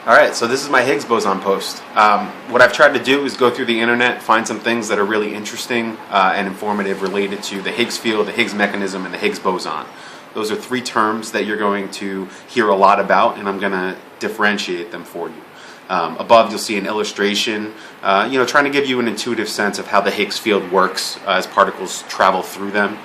Alright, so this is my Higgs boson post. What I've tried to do is go through the internet, find some things that are really interesting and informative related to the Higgs field, the Higgs mechanism, and the Higgs boson. Those are three terms that you're going to hear a lot about, and I'm going to differentiate them for you. Above you'll see an illustration, trying to give you an intuitive sense of how the Higgs field works as particles travel through them.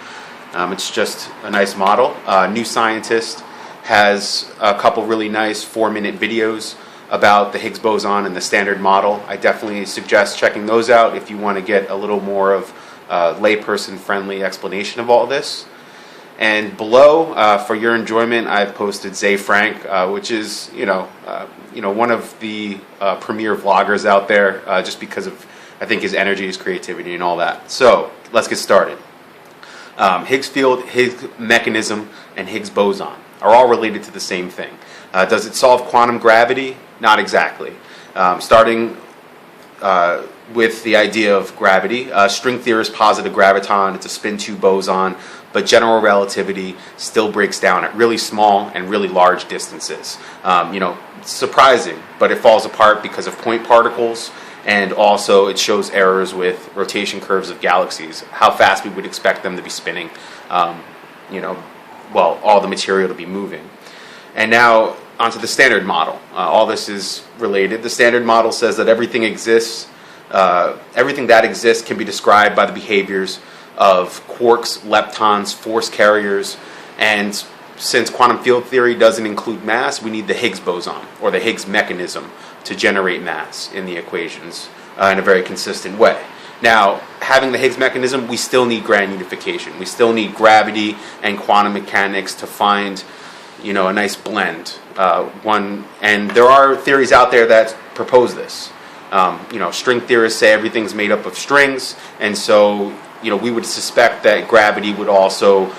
It's just a nice model. New Scientist has a couple really nice 4-minute videos about the Higgs boson and the standard model. I definitely suggest checking those out if you want to get a little more of a layperson friendly explanation of all this. And below, for your enjoyment, I've posted Zay Frank, which is one of the premier vloggers out there, just because of I think his energy, his creativity, and all that. So let's get started. Higgs field, Higgs mechanism, and Higgs boson are all related to the same thing. Does it solve quantum gravity? Not exactly. Starting with the idea of gravity, string theorists posit a graviton. It's a spin 2 boson, but general relativity still breaks down at really small and really large distances. Surprising, but it falls apart because of point particles, and also it shows errors with rotation curves of galaxies, how fast we would expect them to be spinning, all the material to be moving. And now onto the standard model. All this is related. The standard model says that everything that exists can be described by the behaviors of quarks, leptons, force carriers, and since quantum field theory doesn't include mass, we need the Higgs boson, or the Higgs mechanism, to generate mass in the equations in a very consistent way. Now, having the Higgs mechanism, we still need grand unification. We still need gravity and quantum mechanics to find a nice blend. And there are theories out there that propose this. String theorists say everything's made up of strings, and so we would suspect that gravity would also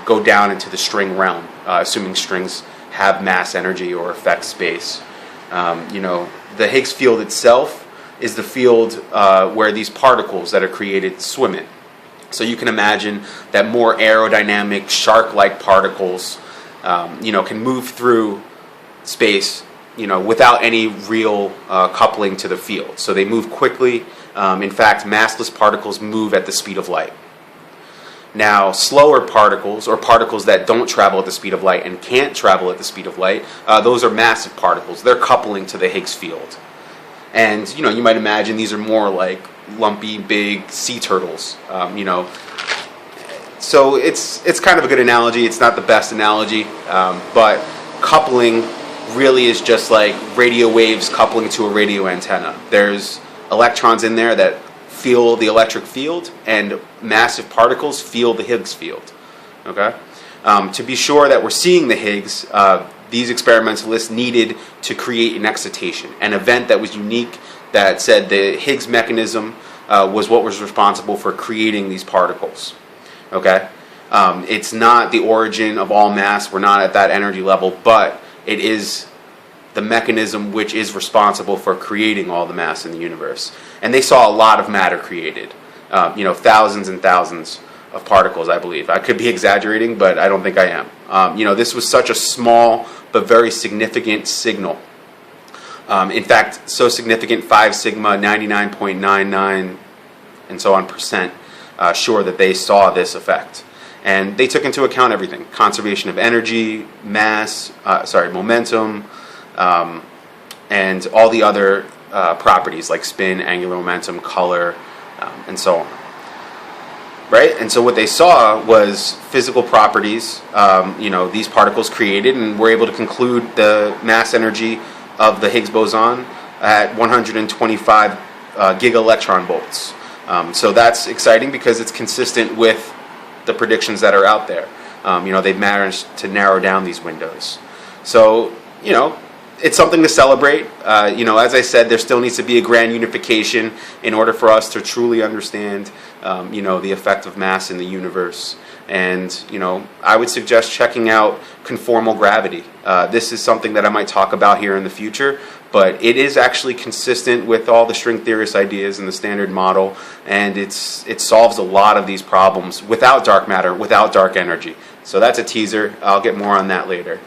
go down into the string realm, assuming strings have mass, energy, or affect space. The Higgs field itself is the field where these particles that are created swim in. So you can imagine that more aerodynamic, shark-like particles can move through space without any real coupling to the field. So they move quickly. In fact, massless particles move at the speed of light. Now, slower particles, or particles that don't travel at the speed of light and can't travel at the speed of light, those are massive particles. They're coupling to the Higgs field. And, you might imagine these are more like lumpy, big sea turtles, So it's kind of a good analogy. It's not the best analogy, but coupling really is just like radio waves coupling to a radio antenna. There's electrons in there that feel the electric field, and massive particles feel the Higgs field. Okay? To be sure that we're seeing the Higgs, these experimentalists needed to create an excitation, an event that was unique, that said the Higgs mechanism was what was responsible for creating these particles. Okay? It's not the origin of all mass. We're not at that energy level, but it is the mechanism which is responsible for creating all the mass in the universe. And they saw a lot of matter created, thousands and thousands of particles, I believe. I could be exaggerating, but I don't think I am. This was such a small but very significant signal. In fact, so significant, 5 sigma, 99.99, and so on percent, sure that they saw this effect. And they took into account everything: conservation of energy, momentum, and all the other properties like spin, angular momentum, color, and so on. Right? And so what they saw was physical properties, these particles created, and were able to conclude the mass energy of the Higgs boson at 125 giga-electron volts. So that's exciting because it's consistent with the predictions that are out there. They've managed to narrow down these windows. So, it's something to celebrate. As I said, there still needs to be a grand unification in order for us to truly understand, the effect of mass in the universe. And, I would suggest checking out conformal gravity. This is something that I might talk about here in the future, but it is actually consistent with all the string theorist ideas in the standard model, and it solves a lot of these problems without dark matter, without dark energy. So that's a teaser. I'll get more on that later.